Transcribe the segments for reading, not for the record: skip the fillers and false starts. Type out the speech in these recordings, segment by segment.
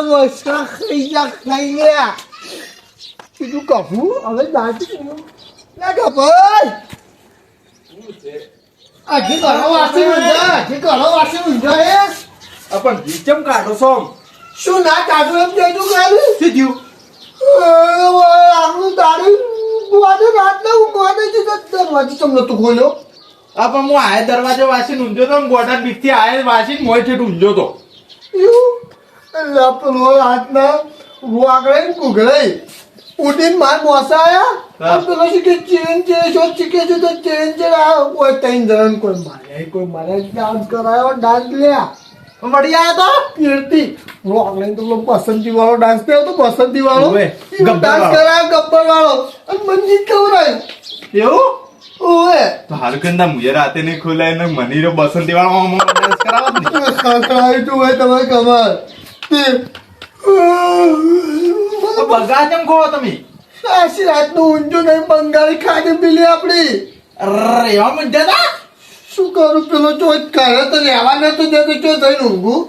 મસ્કા ખાઈ ગયા કીધું કપું હવે દાંતી ના કપાઈ હજી ઘણો વાસી ઊંઝા પણ જીચમ કાઢો છો શું ના કાઢું એમ કહેતું કાઢું શું થયું આપણું દારૂ રાતના ઊંઘવા છે દરવાજો તમને તું ખોલ્યો પણ હું આય દરવાજો વાસીને ઊંઝો તો ગોટા બીકથી આય વાસીને મોય ઠેઠ ઊંઝો તો એટલે પેલો રાતના વાગડે કુગડે ઉડીને માર મોસા આયા પેલો શીખે ચેન શીખે છે તો ચેન કોઈ ત્રણ જણ કોઈ મારે ડાન્સ કરાયો ડાન્સ લ્યા મળી આવ્યા હતા કીર્તિ વાગડે તો પેલો બસંતી વાળો ડાન્સ થયો તો બસંતી વાળો ડાન્સ કરાયો ગબ્બર વાળો અને મંજીત કવરાયું એવું ઓએ તો હાલ કંદા મુજે રાતે નહીં ખોલાય ને મનીરો બસંતી વાળો ડાન્સ કરાવો ખખડાયું તું હોય તમારે કમર તો બગા કેમ કહો તમે આશી રાતનું ઊંચું નહીં બંગાળી ખાડી પીલી આપડી અરે એવા મજા ના શું કરું પેલો ચો કરે તો રહેવા નતો દેતો ચો થઈને ઊંઘું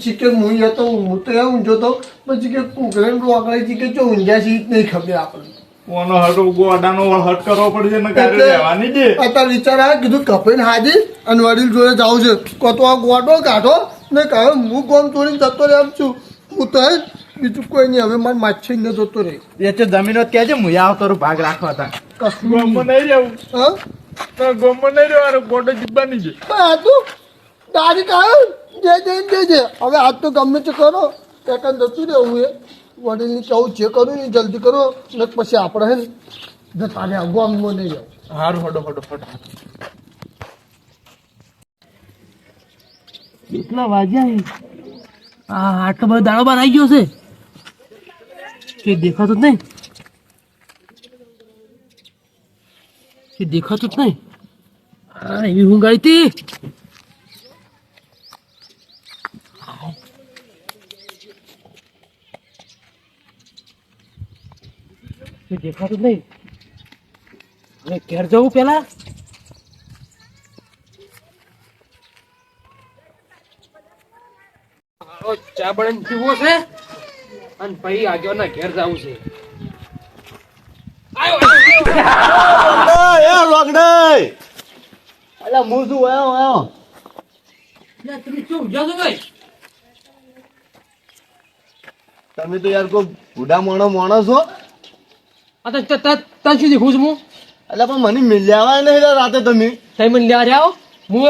ચીકે હું તો ઊંઝો તો પછી કે કુકરે રોકડે ચીકે ચો ઊંઝા સીટ નહીં ખબર આપણને કોનો હટો ગોડાનો હટ કરવો પડશે ને કારે રહેવાની દે અત્યારે વિચાર આવ્યો કીધું કપાઈને હાજી અને વડીલ જોડે જાઉં છે તો આ ગોડો કાઢો ને કહે હું ગોમ તોડીને જતો રહે એમ છું હું તો બીજું કોઈ નહીં હવે મારે માછી ને જતો રહે એ તો જમીનો કહેજે હું આવતો ભાગ રાખવા હતા કશું ગોમમાં નહીં રહેવું હા ગોમમાં નહીં રહેવાનું ગોડો જીવવાની છે આ તું તારીખ આવ્યો જે હવે આજ તો ગમે તે કરો સેકન્ડ જતું રહેવું એ વડીલની કહું જે કરું ને જલ્દી કરો ને પછી આપણે હે ને જતા રહ્યા ગોમમાં નહીં જાવ સારું હડો કેટલા વાગ્યા આટલો બધો દાડો બાર આવી ગયો છે કે દેખાતું જ નહીં હા એવી ઊંઘ આવી હતી દેખાતું જ નહીં હવે ઘેર જવું પેલા ચા બનાવીને પીવો છે અને પછી આગળ ના ઘેર જવું છે તમે શું જાજો ભાઈ તમે તો યાર કોઈ બુઢા માણસ છો આ તો તને શું દેખું છું હું એટલે પણ મને મિલ્યા નહીં રાતે તમે મને લેવા જાઓ હું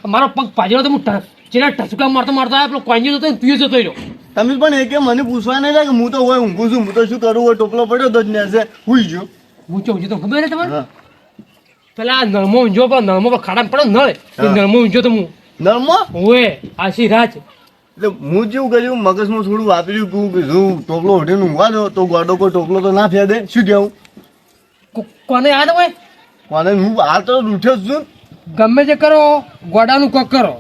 મારો પગ પાજેલો તો હું ચેલા ટચકા મારતો આવ્યો પેલો કોઈની જતો પીયો જતો રહ્યો તમે પણ એક મને પૂછવા નહીં કે હું તો હોય ઊંઘું છું હું તો શું કરું હોય ટોપલો પડ્યો તો જ ને હુઈ ગયો હું ચો ઊંઝો તો ખબર છે તમારે પેલા નળમો ઊંઝો પણ નળમો પર ખાડા પડે નળે નળમો ઊંઝો તો હું નર્મો ઓએ આશી રાજ એટલે હું જેવું કર્યું મગજમાં થોડું વાપર્યું કીધું ટોપલો ઉઠીને ઊંઘવા દો તો ગોડો કોઈ ટોપલો તો ના ફેદે શું કેવું કોને યાદ હોય કોને હું હાલ તો ઉઠ્યો જ છું ગમે તે કરો ગોડાનું કોક કરો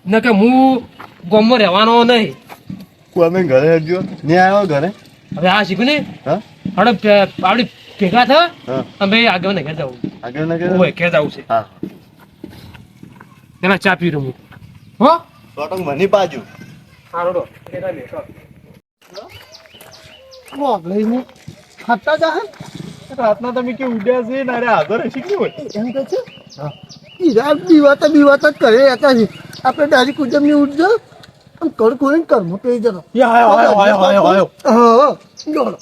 ન કે હું ગોમમાં રહેવાનો નહીં કોને ઘરે હજુ નહીં આવ્યો ઘરે હવે આ શીખું ને હા આપણે આપડી ભેગા થયા હા અમે આગળ ને ઘેર જવું આગળ ના ઘરે ઓય ઘેર જવું છે હા પેલા ચા પી રહ્યો હું હો ટોટંગ મને પાજુ હારો લઈને ખાતા જા રાતના તમે કે ઉડ્યા છે ને અરે આધર શીખ્યું હોય એમ કહે છે બીવાતા જ કરે હતા આપણે ડાયરેક્ટ ઉજમ ની ઉઠજો આમ કર કોઈને કર્મ કહી જરા આયો હા દોડો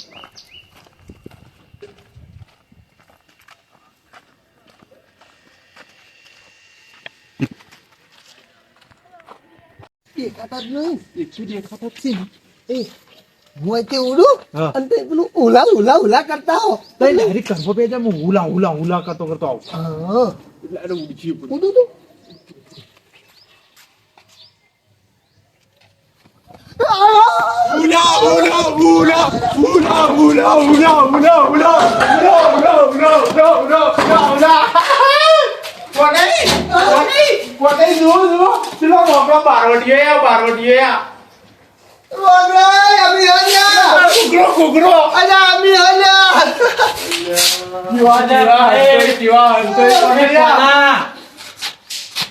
દેખાતા જ નહીં દેખાતા જ છે હું તે ઉડું અને તે પેલું ઉલા કરતા હો તો ડાયરેક્ટ કરવો પે હું હુલા કરતો આવું હા એટલે ઉડજી ઉડું તું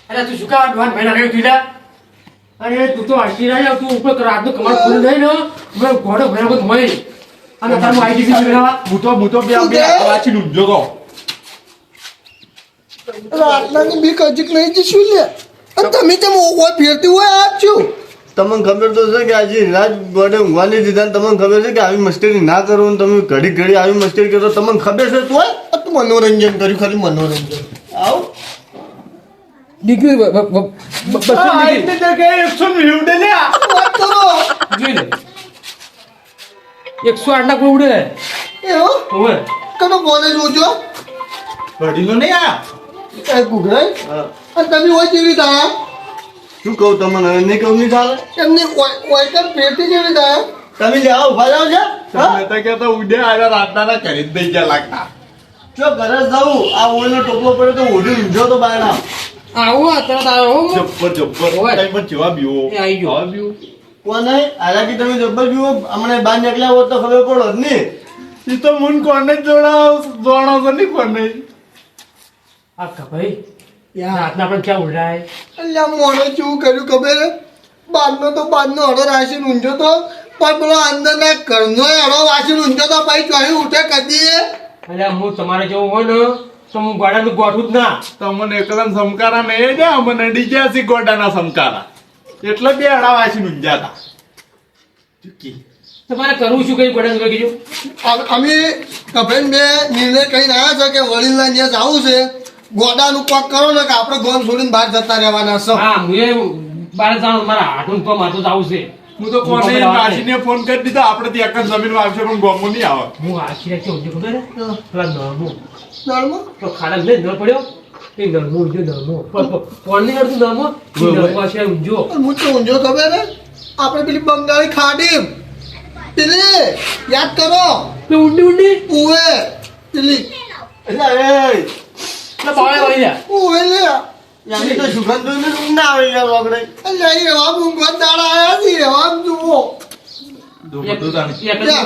અરે તું શું કા ડોન ભાઈ ના તું અરે તું તો હસી રહ્યા તું ઉપર રાતનું કમાડ ખુલી નહીં ને મેં ઘોડો ભેગો મોય અને તારું આઈડીસી મેળવવા હું તો બે વાંચી ઊંઝો તો રાતનાની બીક હજીક નહીં જઈશું લે અને તમે તેમ ઓય ફેરતી હોય આપ છો તમને ખબર તો છે કે આજે રાત ગોડે ઊંઘવા નહીં દીધા ને તમને ખબર છે કે આવી મસ્તી ના કરો ને તમે ઘડી ઘડી આવી મસ્તી કરો તમને ખબર છે તોય આ તો મનોરંજન કર્યું ખાલી મનોરંજન આવ દીકરી આ એટલે તો કે 190 લે વાત કરો જોઈ લે 108 ના કોઈ ઉડે એવો ઓય કનો બોલે જોજો ઘડીનો નહીં આ એ ગુગરાઈ હા. અને તમે ઓય કેવી થાય શું કહું તમને હવે નહીં કહું નહીં ચાલે એમની ઓય કર ફેરતી કેવી થાય તમે જાઓ ઉભા જાઓ છે હા? મેં તો કહેતો ઉડે આવ્યા રાતના કરી જ દઈ ગયા લાગતા જો ઘરે જ જાઉં આ ઓયનો ટોપલો પડે તો ઓઢી ઊંઝો તો બાયના આવો તરત આવ્યો હો જબ્બર ઓય. કઈ પણ જેવા બીવો એ આઈ ગયો. આવા બીવો કોને હાલાકી તમે જબ્બર જુઓ હમણાં બહાર નીકળ્યા હોત તો ખબર પડો જ નહીં ઈ તો મન કોને જોડો તો નહીં કોને આ ભાઈ રાતના પણ ક્યાં ઉડાય અલ્યા મોણે શું કર્યું ખબર બારનો તો બારનો હળો રાશીને ઊંઝો તો પણ પેલો અંદરના ઘરનો હળો વાસીને ઊંઝો તો ભાઈ ચોરી ઉઠે કદી અલ્યા હું તમારે જેવું હોય ને તો હું ગોડાનું ગોઠું જ ના તમને એકલા સમકારા નહીં ને અમને અડી ગયા છે ગોડાના સમકારા એટલે બે અડા વાસી ઊંઝા હતા તમારે કરવું શું કઈ ગોડાનું કીધું અમે કભેન બે નિર્ણય કહીને આવ્યા છે કે વડીલના ત્યાં જવું છે ગોડાનું કોક કરો ને કે આપણે ગોમ છોડીને બહાર જતા રહેવાના છે હા હું બાર જાઉં મારા હાથું તો માથું જાવું છે હું તો કોને વાસીને ફોન કરી દીધો આપણે ત્યાં એક જ જમીનમાં આવશે પણ ગોમો નહીં આવે હું આખી રાત ઊંઘી ખબર હે? પેલા નળમો નળમાં તો ખાડા નહીં નળ પડ્યો એ નળમો ઊંઘ્યો નળમો કોણ નહીં કરતું નળમો એ નળમો છે ઊંઘ્યો હું તો ઊંઝો ખબર હે આપણે પેલી બંગાળી ખાડી પેલી યાદ કરો તો ઊંડી ઊંડી ઉવે પેલી એટલે એ એટલે બાવળે વળી જા ઉવે લે યાની તો સુગંધ જોઈને જ ઊંઘ ના આવે યાર રોકડે અલ્યા એ એવા ઊંઘવા દાડા આયા છે એવા જુઓ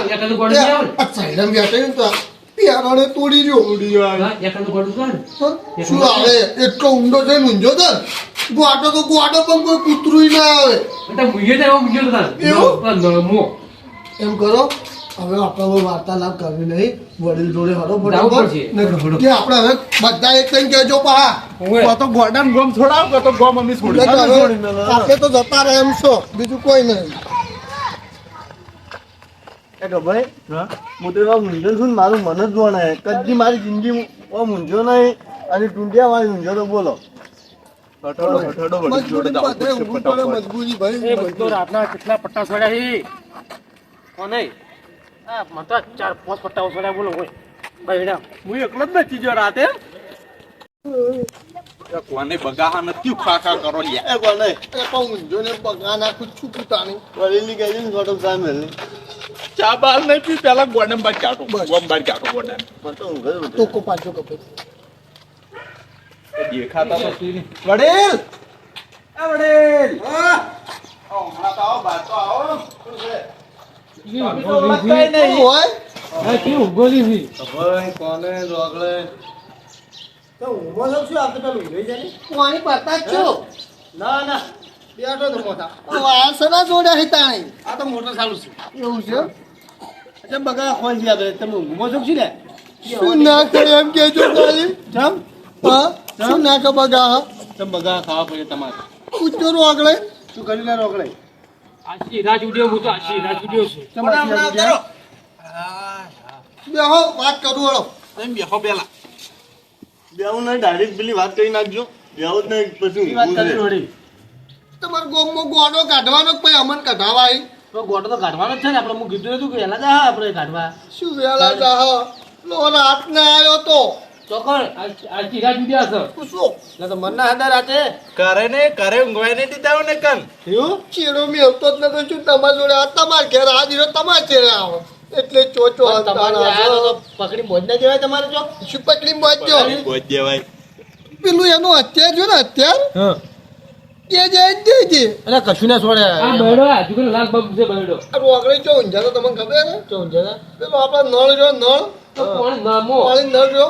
એકાદું ગોળું નહીં આવે ને? આ સાઈડમાં બેઠા ને તો પ્યારાને તોડી રહ્યો હા, એકાદું ગોળું તો આવે ને? શું આવે એટલો ઊંડો છે ઊંઝો છે ગોડો તો ગોડો પણ કોઈ કૂતરું ના આવે એટલે ઊંઘ્યો તો એવો ઊંઘ્યો તો તાર. એવું? પેલા નળમો એમ કરો હવે આપણે વાર્તાલાપ કરવી નહીં વડીલ જોડે હરો જાવું પડશે. કે આપણે હવે બધા એક થઈને કહેજો પા તો તો ગોડાન ગોમ છોડાવ તો ગોમ અમે છોડી આપણે તો જતા રહે એમ છો બીજું કોઈ નહીં એ તો ભાઈ હું તો એવા મૂંઝો છું ને મારું મન જ જોણે કદી મારી જિંદગી મૂંઝો નહીં અને ટૂંડિયા વાળી મૂંઝો તો બોલો મજબૂરી ભાઈ એ બધો રાતના કેટલા પટ્ટા છોડ્યા છે કોને આ મને તો 4-5 પટ્ટાઓ છોડ્યા બોલો હોય બૈડા હું એકલો જ નથી જો રાતે કોને બગાહા નથી ખાખા કરો લ્યા એ કોને એ પણ ઊંઝો ને બગા નાખું છું કુતાની વળીની કહેલી ને ગોડો સામે ચા બાર નહીં પી પેલા ગોડમ બાર કાઢો ગોમ બાર કાઢો ગોડા મને તો ઊંઘ જ ઉઠે. ટોકો પાછો કપે દેખાતા તો સી નહીં. વડીલ એ વડીલ હા હમણાં તો આવો બાર તો આવો શું છે? તમે તો ઓળખતાય નહીં. હોય હા કેવું ગોલી છે ભાઈ કોને રોકડે તો ઊંઘો છો શું આપણે પેલું ઊંઘી જાય ને? પાણી પાતા જ છો ના ના બેઠો તો મોટા વાસણા જોડ્યા છે તાણી આ તો મોટર ચાલુ છે એવું છે એટલે બગા ખોઈ ગયા બે તમે ઊંઘો છો ને શું ના કરે એમ કેજો તારી જમ હા શું ના કે બગા હા તમે બગા ખાવા પડે તમારે ઉચ્ચો રોકડે શું કર્યું ના રોકડે આશી રાજ ઉડ્યો હું તો આશી રાજ ઉડ્યો છું બેહો વાત કરું હળો એમ બેહો પેલા બેવું નહીં ડાયરેક્ટ પેલી વાત કરી નાખજો બેવું જ નહીં પછી વાત ઊંઘવું કરી છે. વળી તમારા ગોમમાં ગોડો કાઢવાનો જ પછી અમન કઢાવા આવી તો ગોટો તો કાઢવાનો જ છે ને આપણે હું કીધું હતું કે એલા જા આપણે કાઢવા શું વેલા જાહ લો રાત ના આવ્યો તો ચોકડ આશી રાજ ઉડ્યા છે તું શું એટલે તો મનના હતા રાતે કરે ને કરે ઊંઘવાય નહીં દીધા ને કન એવું ચેડો મેવતો જ નતો શું તમારા જોડે આ તમારા ઘેર આ દિવસ તમારા ચેડે આવો એટલે ચોચો તમારે આયા તો પકડી મોજ ના દેવાય તમારે ચોક શું પકડી મોજ્યો બોજ દેવાય પેલું એનું અત્યાર જો ને અત્યાર કે જાય જ દેજે એટલે કશું ના છોડે આ બૈડો આજુ કે લાખ બગ છે બૈડો આ રોકડી ચો ઊંઝા તો તમને ખબર ને ચોક જરા પેલો આપણા નળ જો નળ તો કોણ નામો પાણી નળ જો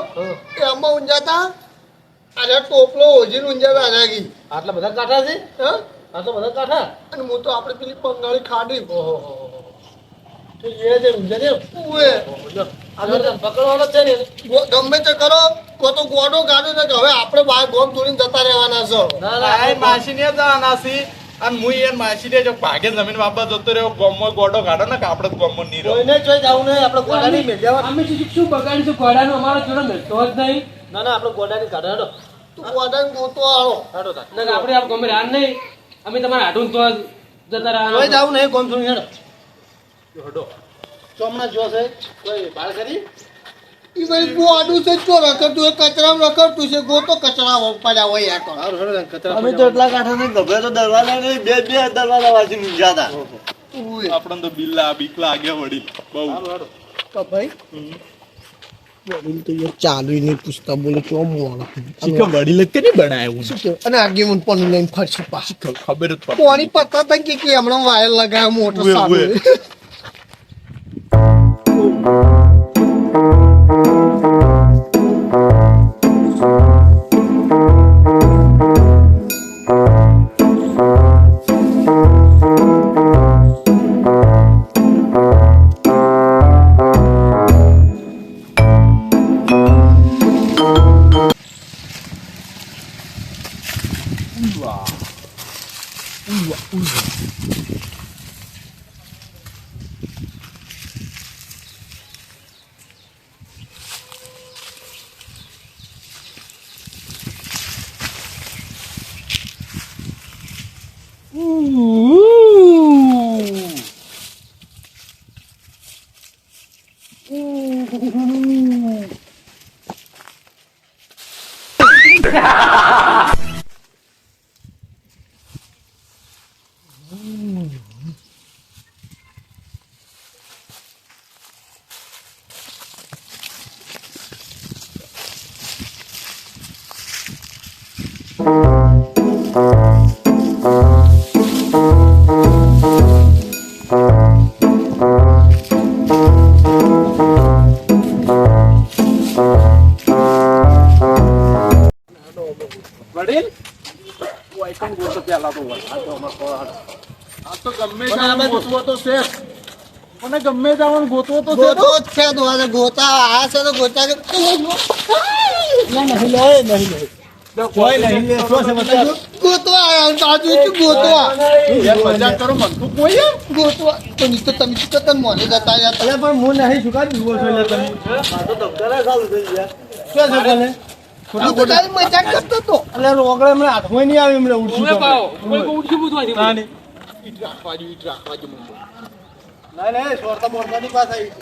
એ આમાં ઊંઝાતા આજે ટોપલો ઓજીને ઊંઝાતા નાગી આટલા બધા કાંટા છે હા આ તો બધા કાઠા અને હું તો આપણે પેલી બંગાળી ખાડી ઓહો તો એ જે ઊંઝા ને ઉએ આ તો પકડવાનો છે ને ગમે તે કરો કો તો ગોડો ગાડો ને કે હવે આપણે બહાર ગોમ તોડીને જતા રહેવાના છો ના આ ના માસી ને જવાના છે અને હું યાર માસી ને જો ભાગે જમીન વાપસ જતો રહ્યો ગોમમાં ગોડો કાઢો ને કે આપણે ગોમમાં નહીં રહો કોઈને જોઈ જાવું નહીં આપણે ગોડાની મેલ જવા અમે શું બગાડીશું ગોડાનું અમારો જોડે મેળતો જ નહીં ના ના આપણે ગોડાની કાઢો હેડો તું ગોડાને ગોતો આવો હેડો તાર ના આપણે આપ ગમે રાન નહીં અમે તમારા હાડું તો જતા જોઈ રહ્યા જાવું નહીં કોમ સુણી હેડો હેડો ચોમણા જો છે કોઈ બાળ કરી ઈ ભાઈ ગોડું છે ચો રખડતું એ કચરામાં રખડતું છે ગોતો કચરા પડ્યા હોય યાર તો હારું હેડો તાર કચરા અમે તો એટલા કાંઠા ને ગભે તો દરવાજા નહીં બે દરવાજા વાંચી ઊંઝા હતા ઉએ આપણને તો બિલ્લા બીક લાગે વડી બહુ હારું હેડો તો ભાઈ વડીલ તો યાર ચાલુ નહીં પૂછતા બોલે ચો મોણા વડી લગ કે નહીં બનાવ્યું શું કે અને આગેમન પણ લઈને ફરશે પાછી ખબર જ પડે કોની પત્તા તક કે હમણાં વાયર લગાવ્યો મોટો ઉએ, સામે ઉએ. વડીલ વાઈકમ ગોતો પેલા તો આ તો અમાર કોણ આ તો ગમે જાવ ગોતવો તો છે મને ગમે જાવ ગોતવો તો છે ગોતો જ છે દ્વારા ગોતા આ છે તો ગોતા કે કોઈ નહીં શું સમસ્યા ગોતવા આયા તાજુ કે ગોતવા યાર મજાક કરો મન તો કોઈ યાર ગોતવા તો ની તો તમે શું તન મોને જતા રહ્યા અરે પણ હું નહીં શું કાઢી જુઓ છો એટલે તમે આ તો દફતરે ચાલુ થઈ ગયા શું છે તને તું તો તારી મજાક કરતો તો એટલે રોકડે હમણાં હાથમાં નહીં આવી હમણાં ઉઠશું તમે તો. પાઓ કોઈ ઉઠી બુધવાથી ના નહીં ઈટ રાખવા જો મને નહીં સોરતા બોરતાની પાસે આવી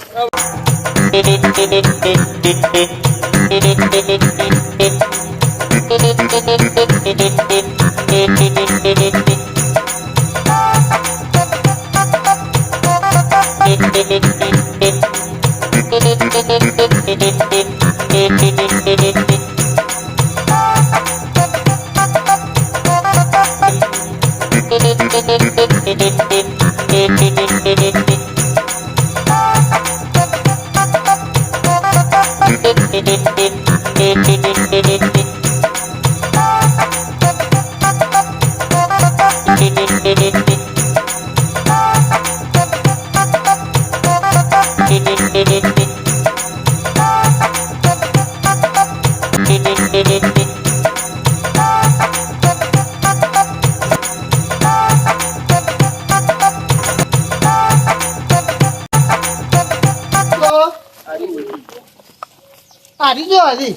હારી જો હારી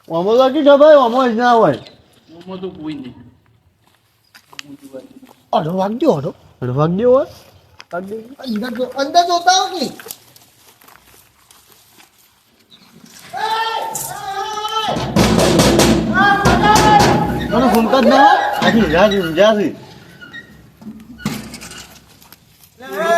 આમાં તો કી ભાઈ આમાં જ ના હોય તો કોઈ નહીં અડો વાગજો અડો વાગ્યો હોય અંદર જોતા હો કે મને ફૂમકા જ ના આખી ઊંઝાથી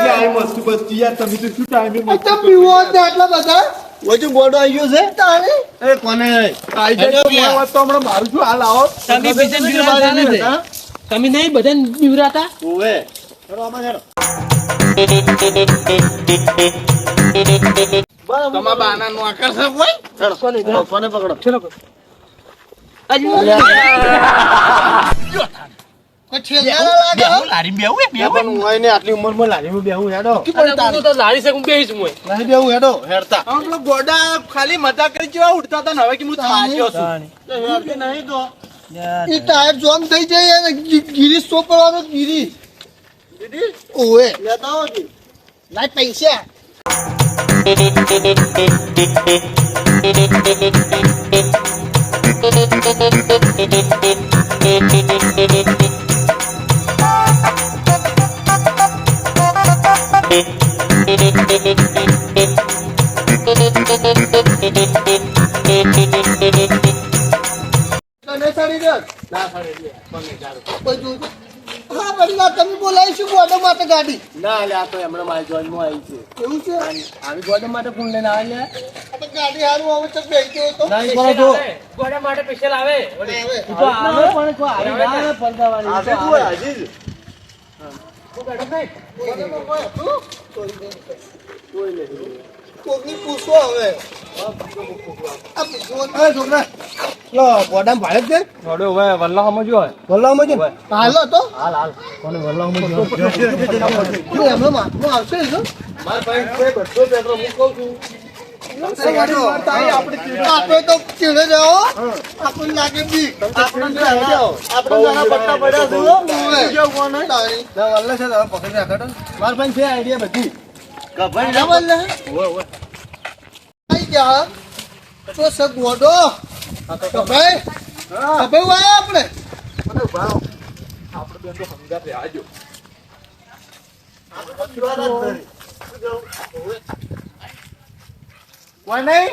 આઈ મસ્ત બસ્તી યાર તમે તો શું ટાઈમે અચ્છા પીવો છે આટલા બધા ઓછું બોર્ડો આવી ગયો છે તારે એ કોને આઈ જાય તો કોઈ વાત તો હમણાં મારું શું હાલ આવો તમે બીજા બીવરાતા નથી તમે નહીં બધા બીવરાતા ઓવે ચલો આમાં ચાલો તમારા બાના નો આકર છે કોઈ ચલો કોને પકડો ચલો કોઈ છેલ્લા લાગે હો. લારી બેહું એ બેહું પણ હું આઈને આટલી ઉંમરમાં લારીમાં બેહું હેડો હું તો લારી છે હું બેહીશ હું નહીં બેહું હેડો હેડતા આમ પેલો ગોડા ખાલી મજા કરી જેવા ઉડતા હતા ને હવે કે હું થાક્યો છું હેડતી નહીં તો ઈ ટાયર જોમ થઈ જાય અને ગીરીશ ચોપડવાનો ગીરીશ ઓએ લેતા આવો જી. લાય પૈસા તને સાડી દે ના સાડે લે. કોને જાડો. બધું હા બદલા તમે બોલાવીશું ગોડો માટે ગાડી ના લે આ તો હમણાં મારી જોડમાં આવી છે એવું છે આવી ગોડમ માટે ફોન લઈને આવે લે આપણે ગાડી હારું આવે તો બેસી ગયો તો નહીં પણ જો ગોડા માટે સ્પેશિયલ આવે આવે. તો આવે પણ તો આવી ના પડદાવાની આવે તો હાજી જ કોકની પૂછો હવે આ પૂછો છોકરા લો ગોડામ ભાડે જ છે ગોડો હવે વલ્લા સમજો હોય વલ્લામાં છે હાલો તો હાલ હાલ કોને વલ્લામાં જો એમનો માટલો આવશે ને માર ભાઈ છે બધો પેટ્રોલ હું કહું છું આપણે તો ચીડે જાઓ આપણને લાગે બી આપણે નાના પટ્ટા પડ્યા છે હો. કેવું કોને તારી ના વલ્લા છે તારા પકડી રાખો તો માર ભાઈ છે આઈડિયા બધી ગભાઈ બરાબર ને ઓય ઓય આઈ ગયા તો સગવડો ભાઈ ભાઈ વાય આપણે આપણે બેન તો સમજાતે આજો કોઈ નહીં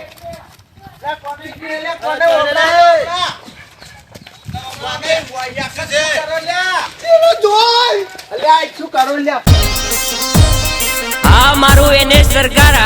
આ મારું એને સરકાર